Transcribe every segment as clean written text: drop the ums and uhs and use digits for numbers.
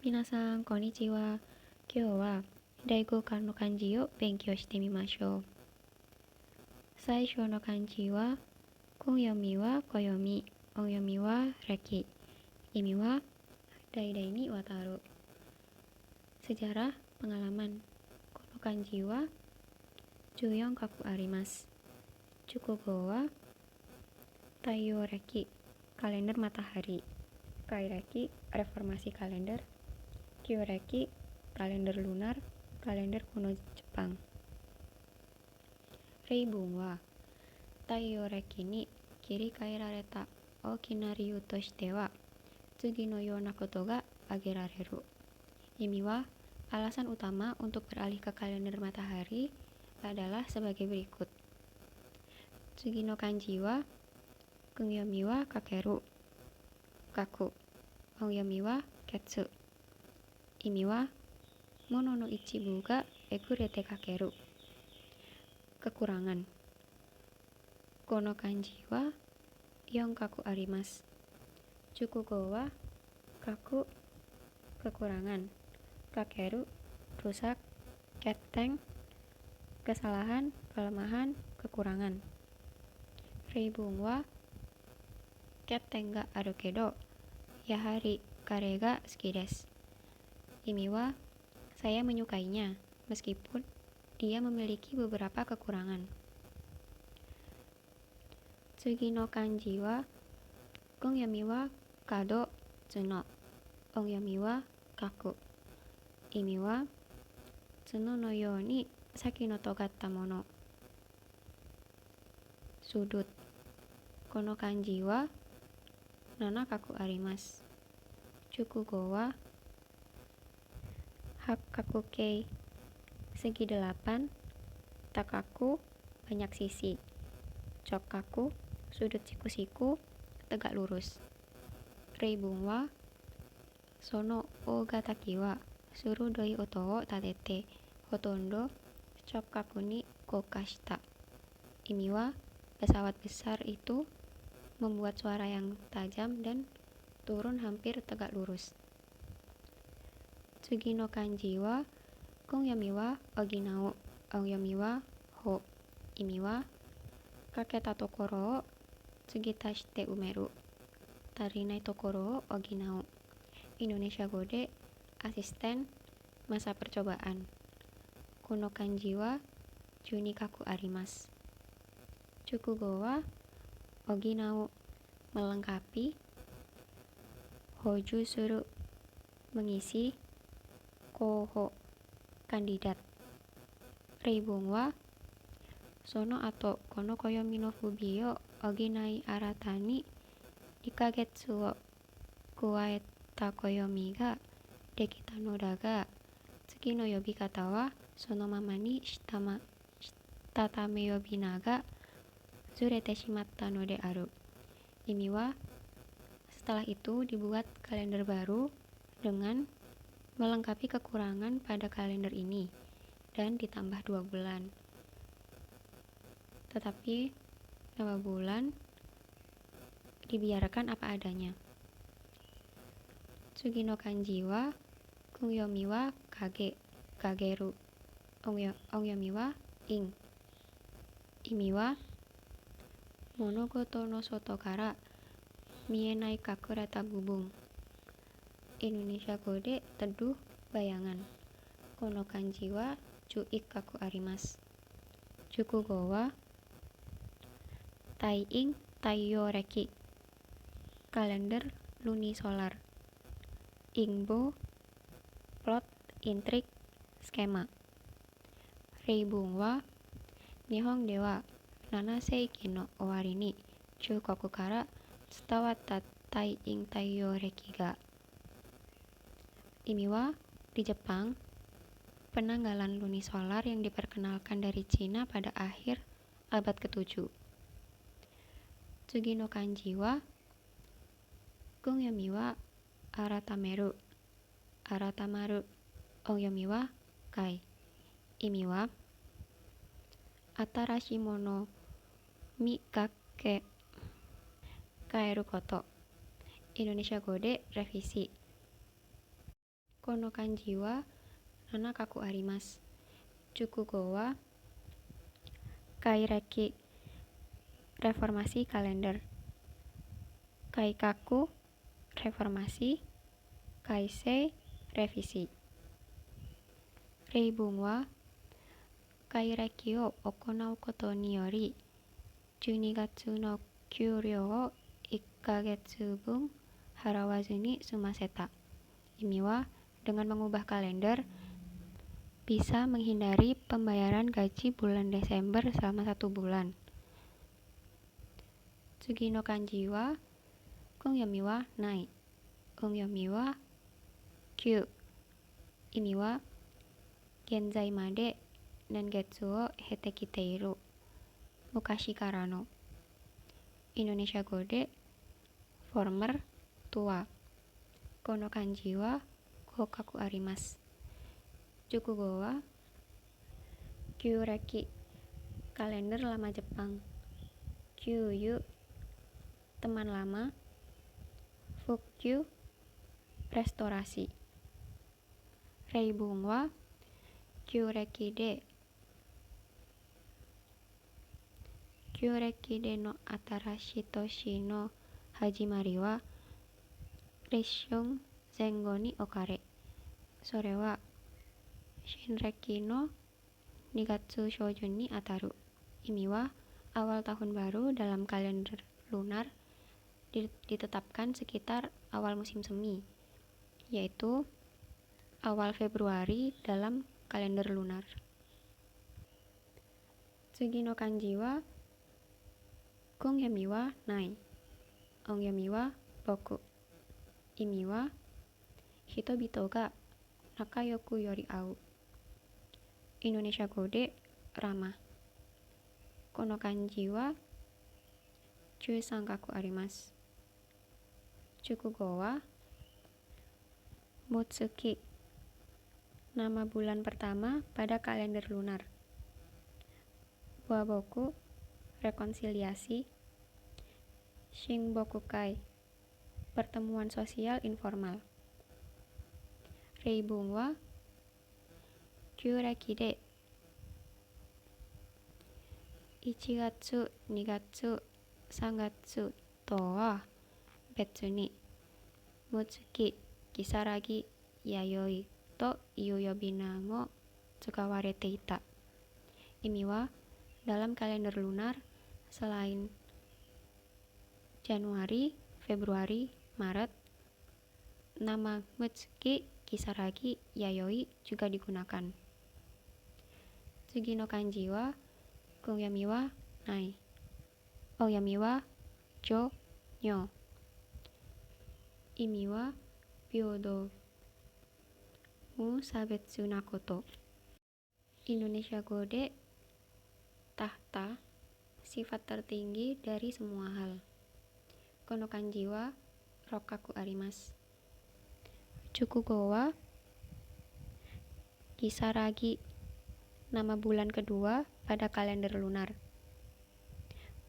Minasan, konnichiwa. Kyou wa Daigokan no kanji o benkyou shite mimashou. Saishou no kanji wa kunyomi wa koyomi, onyomi wa reki. Imi wa daidai ni wataru. Sejarah pengalaman. Kono kanji wa Juyon kaku arimasu. Chukugo wa Taiyo reki, kalender matahari. Kaireki, reformasi kalender. Kyoreki, kalender lunar, kalender kuno Jepang. Reibun wa Taiyo reki ni kiri kaerareta o kinaryu to shite wa tsugi no you na koto ga agerareru. Imi wa alasan utama untuk beralih ke kalender matahari adalah sebagai berikut. Tsugi no kanji wa kunyomi wa kakeru, kaku. Onyomi wa ketsu. Imi wa mono no ichibu ga egurete kakeru. Kekurangan. Kono kanji wa yon kaku arimasu. Chukugo wa kaku, kekurangan. Kakeru, rusak. Keteng, kesalahan, kelemahan, kekurangan. Reibun wa keteng ga aru kedo yahari kare ga suki desu. Imi wa saya menyukainya meskipun dia memiliki beberapa kekurangan. Tsugi no kanji wa kunyomi wa kado tsuno, onyomi wa kaku. Imi wa tsuno no you ni saki no togatta mono. Sudut. Kono kanji wa nana kaku arimasu. Chukugo wa hakkaku-kei, segi 8. Takaku, banyak sisi. Chokkaku, sudut siku-siku, tegak lurus. Reibun wa sono o gataki wa surudoi oto wo tatete hotondo chokkaku ni gouka shita. Imi wa pesawat besar itu membuat suara yang tajam dan turun hampir tegak lurus. Tsugi no kanji wa kunyomi wa oginao, onyomi wa ho. Imi wa kaketa tokoro o tsugita shite umeru, tarinai tokoro o oginao. Indonesia go de asisten masa percobaan. Kono kanji wa juni kaku arimasu. Chukugo wa oginao, melengkapi. Hoju suru, mengisi. Koho, kandidat. Reibun wa sono ato kono koyomi no fubi o oginai arata ni ikagetsu wo kuwaeta koyomi ga dekita no da ga tsuki no yobikata wa sono mama ni shitatame yobina ga zurete shimatta no de aru. Imi wa setelah itu dibuat kalender baru dengan melengkapi kekurangan pada kalender ini dan ditambah 2 bulan. Tetapi 2 bulan dibiarkan apa adanya. Tsugi no kanji wa kunyomi wa kage, kageru. Onyomi wa ing. Imi wa monogoto no soto kara mienai kakureta bubung. Indonesia go de teduh bayangan. Kono kanji wa juik kaku arimasu. Chukugo wa tai-ing taiyo reki, kalender lunisolar. Ingbo, plot, intrik, skema. Reibun wa nihon de wa 7 seiki no owari ni Chukoku kara tsutawatta tai-ing taiyo reki ga. Imi wa di Jepang, penanggalan lunisolar yang diperkenalkan dari Cina pada akhir abad ke-7. Tsugi no kanji wa kunyomi wa aratameru, aratamaru. Onyomi wa kai. Imi wa atarashi mono mi kakeru koto. Indonesia go de revisi. Kono kanji wa nanakaku arimasu. Jukugo wa kaireki reformasi kalender. Kaikaku reformasi, kaisei revisi. Reibung wa kaireki o okonau koto ni yori 12月の給料を1ヶ月分払わずに済ませた. Ini wa dengan mengubah kalender bisa menghindari pembayaran gaji bulan Desember selama 1 bulan. Tsugi no kanji wa kunyomi wa nai. Unyomi wa kyu. Ini wa genzai made nengetsu o hete kiteiru. Mukashi kara no. Indonesia go de former tua. Kono kanji wa kokaku arimasu. Jukugo wa kyureki kalender lama Jepang. Kyuyu teman lama. Fukyu restorasi. Reibung wa kyureki de no atarashi toshi no hajimari wa Rishun zengo ni okare. Sore wa Shinreki no 2月 Shojun ni ataru. Ini wa awal tahun baru dalam kalender lunar ditetapkan sekitar awal musim semi, yaitu awal Februari dalam kalender lunar. Tsugi no kanji wa kunyomi wa nai. Onyomi wa boku. Ini wa hitobito ga nakayoku yori au. Indonesia go de ramah. Kono kanji wa jusankaku arimasu. Jukugo wa Mutsuki, nama bulan pertama pada kalender lunar. Waboku, rekonsiliasi. Shinbokukai, pertemuan sosial informal. Reibung wa kyureki de 1月、2月、3月とは別にMutsuki, Kisaragi, Yayoi という呼び名も使われていた. Ini wa dalam kalender lunar selain Januari, Februari, Maret, nama Mutsuki, Kisaragi, Yayoi juga digunakan. Tsugi no kanji wa kunyomi wa nai. Onyomi wa jo, nyo. Imi wa byoudo musabetsu nakoto. Indonesia go de tahta, sifat tertinggi dari semua hal. Kono kanji wa rokaku arimasu. Jukugo wa Kisaragi, nama bulan kedua pada kalender lunar.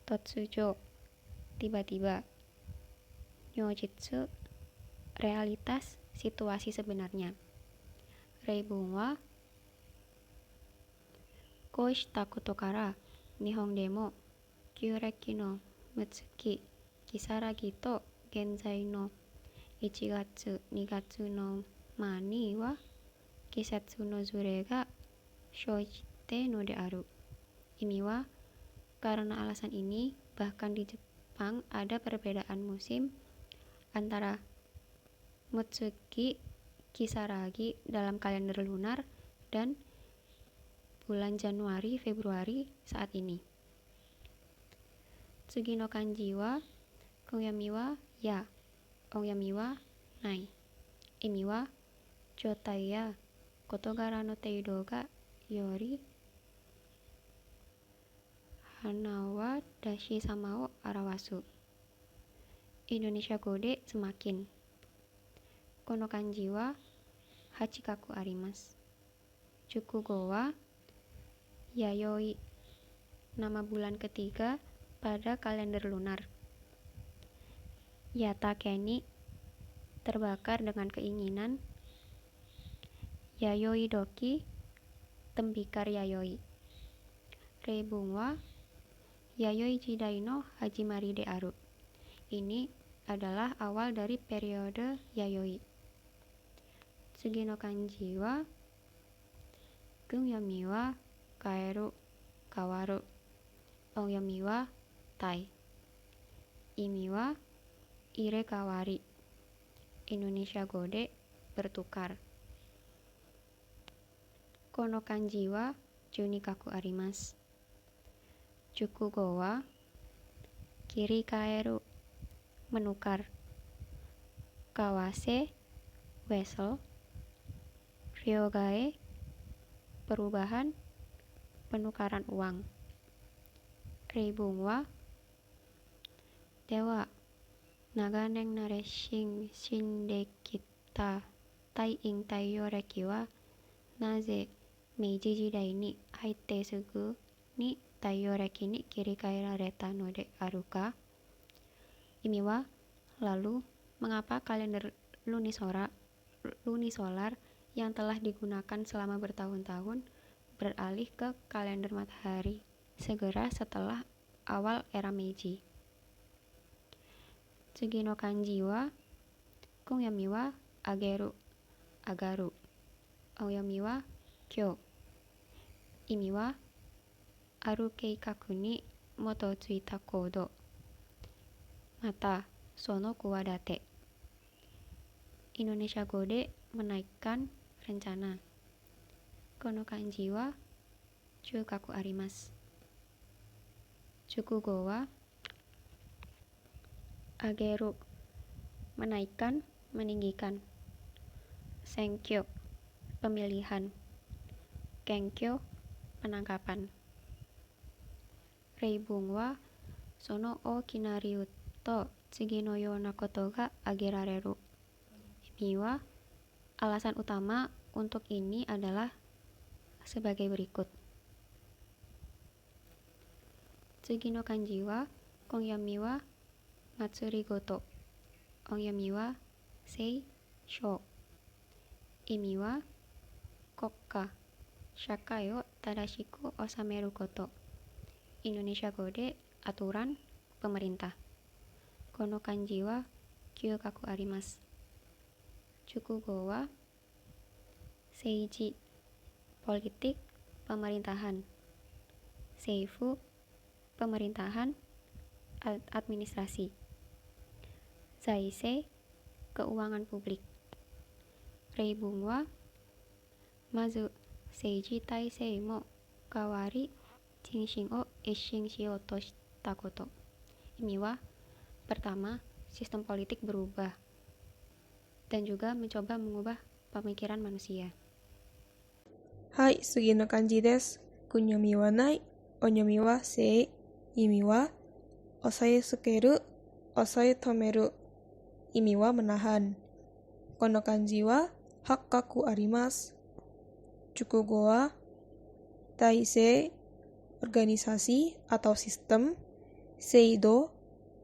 Totsujo, tiba-tiba. Nyojitsu, realitas situasi sebenarnya. Reibung wa Koshita koto kara Nihon de mo Kyureki no Mutsuki, Kisaragi to genzai no 1月、2月の間には季節のズレが生じてのである. Ini wa karena alasan ini bahkan di Jepang ada perbedaan musim antara Mutsuki, Kisaragi dalam kalender lunar dan bulan Januari Februari saat ini. Tsugi no kanji wa kunyomi wa ya. Onyomi wa nai. Imi wa jotai ya kotogara no teido ga yori hana wa dashi sama o arawasu. Indonesia go de semakin. Kono kanji wa hachikaku arimasu. Jukugo wa yayoi, nama bulan ketiga pada kalender lunar. Yatakeni, terbakar dengan keinginan. yayoi doki tembikar yayoi. Reibung wa yayoi jidai no hajimari de aru. Ini adalah awal dari periode yayoi. Tsugi no kanji wa gunyomi wa kaeru kawaru. Onyomi wa tai. Imi wa ire kawari. Indonesia gode bertukar. Kono kanji wa junikaku arimasu. Jukugo wa kiri kaeru menukar. Kawase wesel. Ryogae perubahan penukaran uang. Reibung wa dewa naganeng nareshin shindekita tai ing taiyo reki wa naze Meiji jidai ni haite sugu ni taiyo reki ni kirikaerareta no de aruka. Imi wa lalu mengapa kalender lunisolar yang telah digunakan selama bertahun-tahun beralih ke kalender matahari segera setelah awal era Meiji. Tsugi no kanji wa kunyomi wa agaru. Onyomi wa kyo. Imi wa aru keikaku ni mototsuita kodo. Mata sono kuwadate. Indonesia gode menaikkan rencana. Kono kanji wa jukaku arimasu. Jukugo wa ageru menaikkan, meninggikan. Senkyo pemilihan. Kenkyo penangkapan. Reibung wa sono o kinariu to tsugi no yona koto ga agerareru. Imi wa alasan utama untuk ini adalah sebagai berikut. Tsugi no kanji wa konyomi wa matsuri goto. Onyomi wa sei sho. Imi wa kokka shakai o tadashiku osameru koto. Indonesia gode aturan pemerintah. Kono kanji wa kyukaku arimasu. Jukugo wa seiji politik pemerintahan. Seifu pemerintahan administrasi. Zaisei keuangan publik. Reibung wa mazu seiji taisei mo kawari jinshin o isshin shio to shita koto. Imi wa pertama sistem politik berubah dan juga mencoba mengubah pemikiran manusia. Hai, sugi no kanji desu. Kunyomi wa nai, onyomi wa sei, imi wa osaesukeru, osaetomeru. Imi wa menahan. Kono kanji wa hakkaku arimasu. Jukugo wa taisei, organisasi atau sistem. Seido,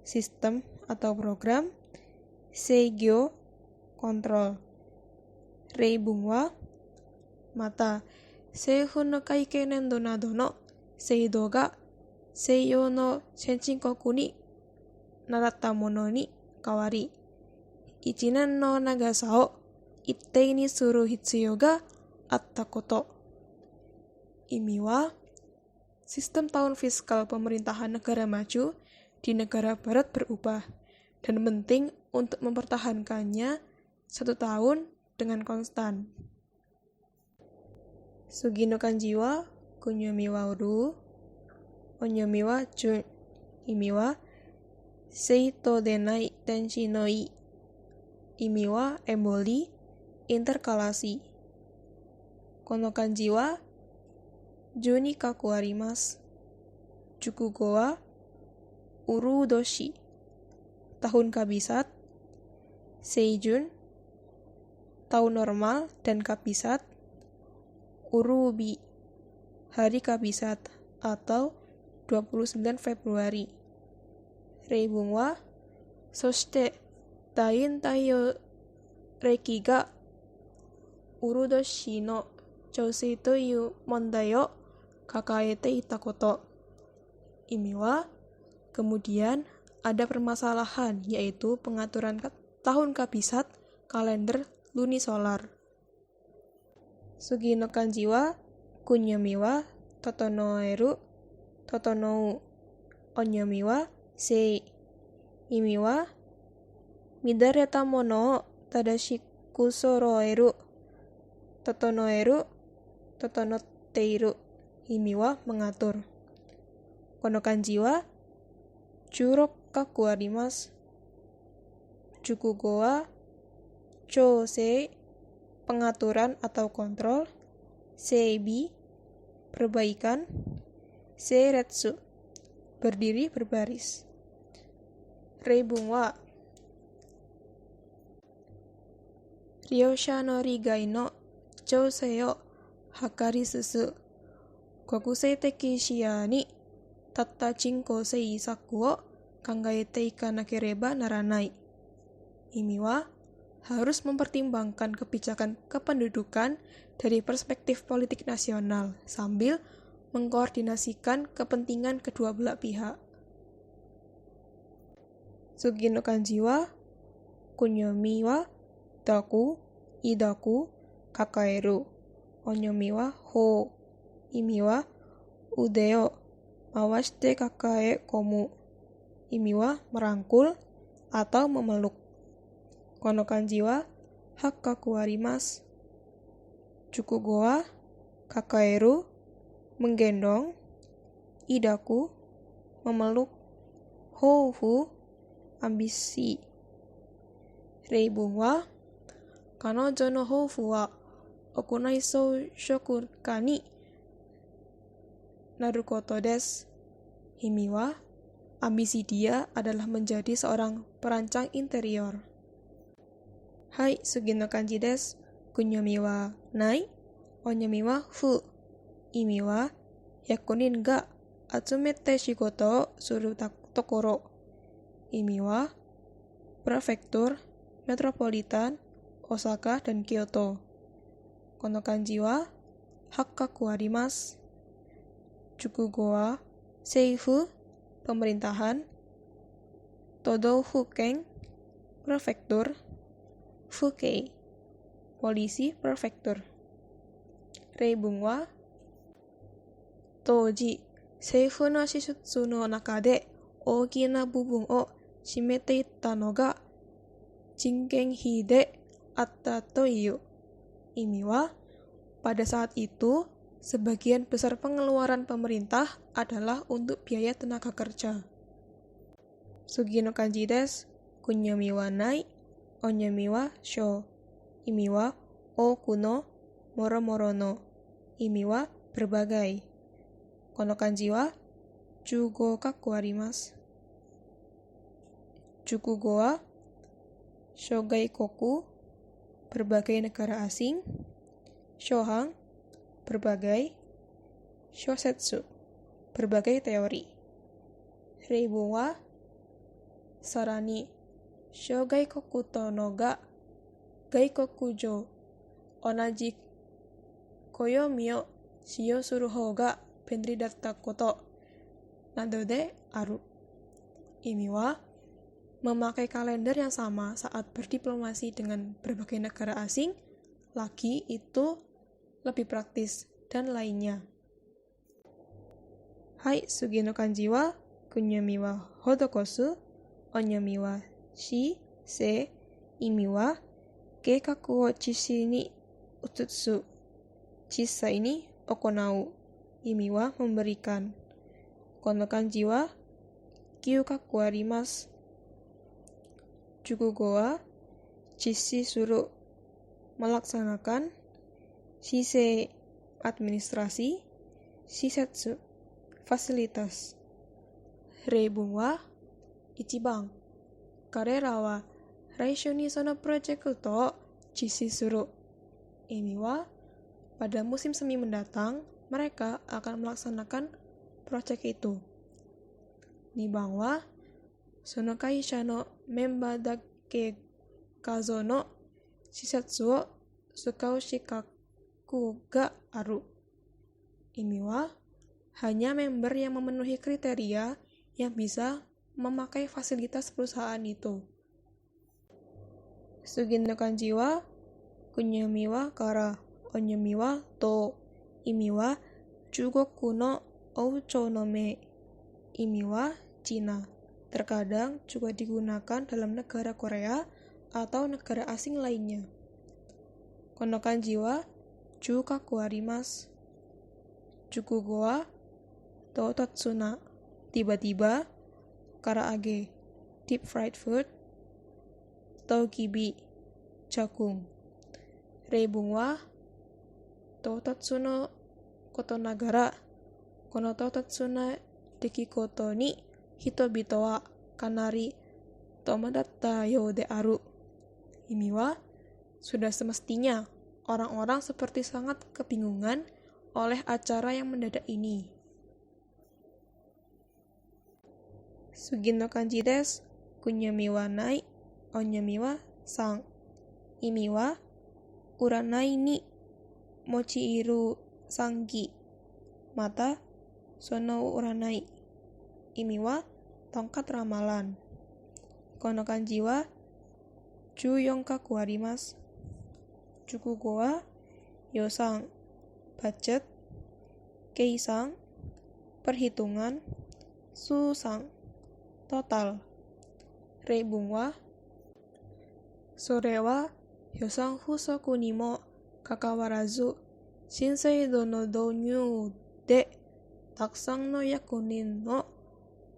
sistem atau program. Seigyo, kontrol. Reibung wa mata seifu no kaikei nendo nado no seido ga seiyo no senshinkoku ni naratta mono ni kawari, 1年の長さを一定にする必要があったこと. Imi wa sistem tahun fiskal pemerintahan negara maju di negara barat berubah dan penting untuk mempertahankannya 1 tahun dengan konstan. Sugi no kanji wa kunyomi wa uru, onyomi wa jun, imi wa sei to denai tenshi no i. Imi wa emboli, interkalasi. Kono kanji wa junikaku arimasu. Jukugo wa urudoshi, tahun kabisat. Seijun, tahun normal dan kabisat. Urubi, hari kabisat atau 29 Februari. Reibung wa soshite dain taiyo reki ga urudoshi no chousei toiu mondai o kakaete ita koto. Imiwa, kemudian ada permasalahan, yaitu pengaturan tahun kabisat kalender lunisolar. Sugi no kanji wa kunyomi wa totonoeru totonou, onyomi wa sei, imi wa midareta mono o tadashi kusoroeru, totonoeru totonoteiru, imi wa mengatur. Kono kanji wa churokkaku arimasu. Chukugo wa chousei, pengaturan atau kontrol, seibi, perbaikan, seiretsu, berdiri berbaris. Reibung wa ryosha no rigai no chousei o hakari susu, kokusei teki shia ni tatta chinkosei saku o kangaete ikanakereba naranai. Imi wa harus mempertimbangkan kebijakan kependudukan dari perspektif politik nasional sambil mengkoordinasikan kepentingan kedua belah pihak. Sugi no kanji wa kunyomi wa daku, idaku, kakaeru, onyomi wa hou, imi wa ude o mawashite kakae komu, imi wa merangkul atau memeluk. Kono kanji wa hakkaku arimasu. Chukugo wa kakaeru, menggendong, idaku, memeluk, houfu, ambisi. Reibung wa kanojo no houfu wa okunai shokuka ni naru koto desu. Imi wa ambisi dia adalah menjadi seorang perancang interior. Hai, sugi no kanji desu. Kunyomi wa nai, onyomi wa fu, imi wa hyakunin ga atsumete shigoto o suru tokoro, imi wa prefektur, metropolitan, Osaka, dan Kyoto. Kono kanji wa hakkaku arimasu. Chukugo wa seifu, pemerintahan, todoufuken, prefektur, fukei, polisi prefektur. Reibung wa touji seifu no shishutsu no naka de ooki na bubun o shimete itta no ga jingenhi de atta to iu. Imi wa pada saat itu sebagian besar pengeluaran pemerintah adalah untuk biaya tenaga kerja. Sugi no kanji desu. Kunyomi wa nai, onyomi wa sho, imi wa oku no moro-moro no, imi wa berbagai. Kono kanji wa chugoukaku arimasu. Chukugo wa shogaikoku, berbagai negara asing, shohang, berbagai, shosetsu, berbagai teori. Reibung wa sarani shogaikoku to no ga gaikokujo onaji koyomi o shiyou suru hou ga benri datta koto nado de aru. Imi wa memakai kalender yang sama saat berdiplomasi dengan berbagai negara asing lagi itu lebih praktis dan lainnya. Hai, sugi no kanji wa kunyomi wa hodokosu, onyomi wa shi, se, imi wa keikaku o chishi ni utsutsu, chisai ni okonau, imi wa memberikan. Kono kanji wa kyukaku arimasu. Chukugo wa chishi suru, melaksanakan, shisei, administrasi, shisetsu, fasilitas. Reibung wa ichiban, karera wa raisho ni sono projectu o chishi suru, imi wa pada musim semi mendatang mereka akan melaksanakan proyek itu. Nibang wa sono kaisha no memba dake kazo no shisetsu o tsukau shikaku ga aru. Imi wa hanya member yang memenuhi kriteria yang bisa memakai fasilitas perusahaan itu. Sugi no kanji wa kunyomi wa kara, onyomi wa to. Imi wa Jugoku no ouchou no me. Imi wa Cina. Terkadang juga digunakan dalam negara Korea atau negara asing lainnya. Kono kanji wa jukaku arimasu. Jukugo wa tototsuna. Tiba-tiba, karaage, deep fried food. Togibi, jagung. Reibung wa tototsuno kotonagara. Kono tototsuna dekikoto ni hitobito wa kanari tomadatta you de aru. Imi wa sudah semestinya orang-orang seperti sangat kebingungan oleh acara yang mendadak ini. Sugi no kanji desu. Kunyomi wa nai, onyomi wa san. Imi wa uranai ni mochiiru sangi. Mata sono uranai. Imi wa tongkat ramalan. Kono kanji wa juyonkaku arimasu. Jukugo wa yosan, budget. Keisan, perhitungan. Susan, total. Reibung wa sore wa yosan fusoku ni mo kakawarazu shinseido no donyuu de takusan no yakunin no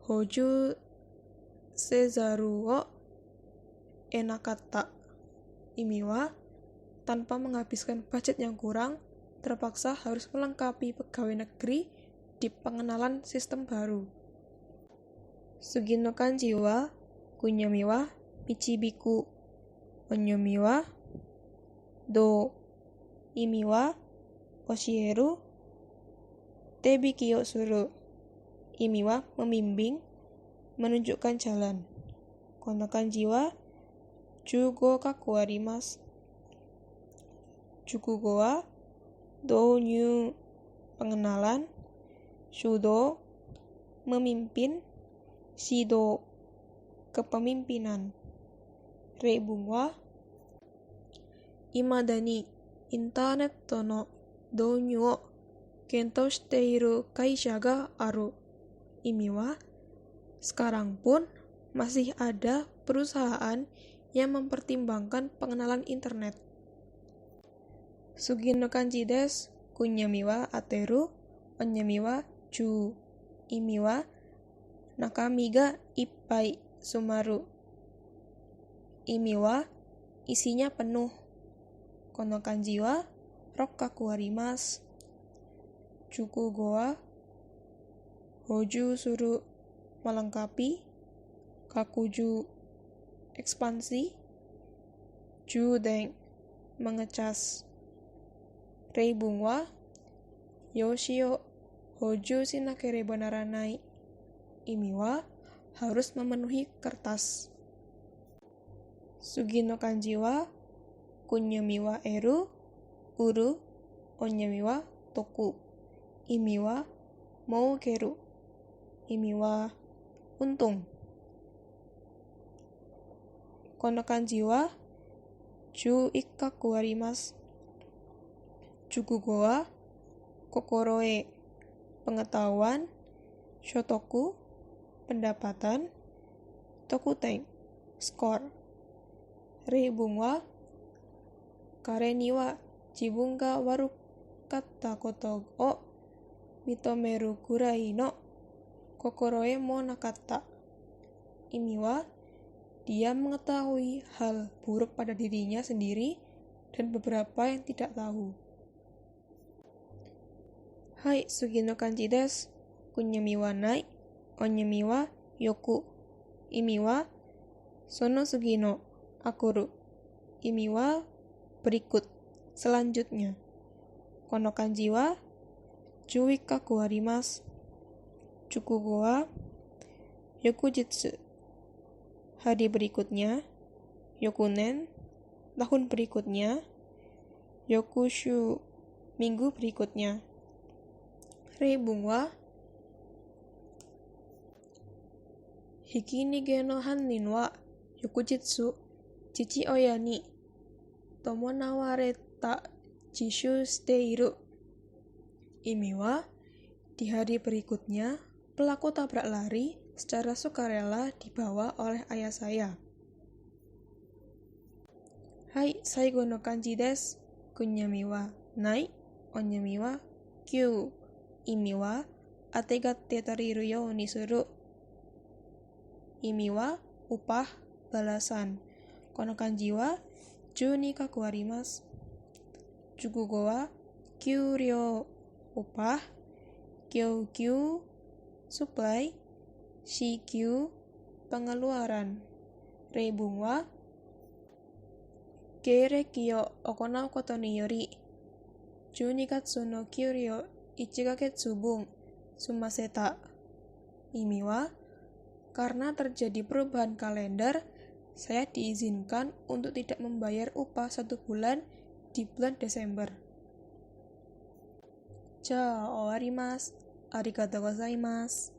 hoju sezaru wo enakatta. Imi wa tanpa menghabiskan budget yang kurang, terpaksa harus melengkapi pegawai negeri di pengenalan sistem baru. Sugi no kanji wa kunyomi wa michibiku. Onyomi wa do. Imi wa oshieru. Tebiki o suru. Imi wa membimbing, menunjukkan jalan. Kono kanji wa jugokaku arimasu. Jukugo wa dounyu, pengenalan. Shudo, memimpin. Shido, kepemimpinan. Reibung wa imadani internet no dounyu o kentou shiteiru kaisha ga aru. Imi wa sekarang pun masih ada perusahaan yang mempertimbangkan pengenalan internet. Sugi no kanji desu. Kunyomi wa ateru, onyomi wa ju. Imi wa nakami ga ippai sumaru. Imi wa isinya penuh. Kono kanji wa rokkaku arimasu. Jukugo wa hoju suru, melengkapi. Kakuju, ekspansi. Judeng, mengecas. Reibung wa yoshio hoju shinakereba naranai. Imi wa harus memenuhi kertas. Sugi no kanji wa kunyomi wa eru, uru. Onyomi wa toku. Imi wa moukeru. Imi wa untung. Kono kanji wa juikkaku arimasu. Jukugo wa kokoro e, pengetahuan. Shotoku, pendapatan. Tokuten, skor. Reibung wa kare ni wa jibun ga warukatta koto o mitomeru gurai no kokoro e mo nakatta. Imi wa dia mengetahui hal buruk pada dirinya sendiri dan beberapa yang tidak tahu. Hai, sugi no kanji desu. Kunyomi wa nai, onyomi wa yoku. Imi wa sono sugi no akuru. Imi wa berikut, selanjutnya. Kono kanji wa juikkaku arimasu. Jukugo wa yokujitsu, hari berikutnya. Yokunen, tahun berikutnya. yokushu, minggu berikutnya. Reibung wa hiki nige no hannin wa yokujitsu chichi oya ni tomonawareta jishu shiteiru. Imi wa di hari berikutnya pelaku tabrak lari secara sukarela dibawa oleh ayah saya. Hai, saigo no kanji desu. Kunyami wa nai, onyami wa kyu. Imi wa ate ga tetariru you ni suru. Imi wa upah, balasan. Kono kanji wa ju ni kakuarimasu. Jukugo wa kyuryo, upah. Kyokyu, supply. Shikyu, pengeluaran. Reibung wa keireki yo okonau koto ni yori 12月の給料1ヶ月分 sumaseta. Imi wa karena terjadi perubahan kalender, saya diizinkan untuk tidak membayar upah 1 bulan di bulan Desember. Ja, owarimasu. Arigatou gozaimasu.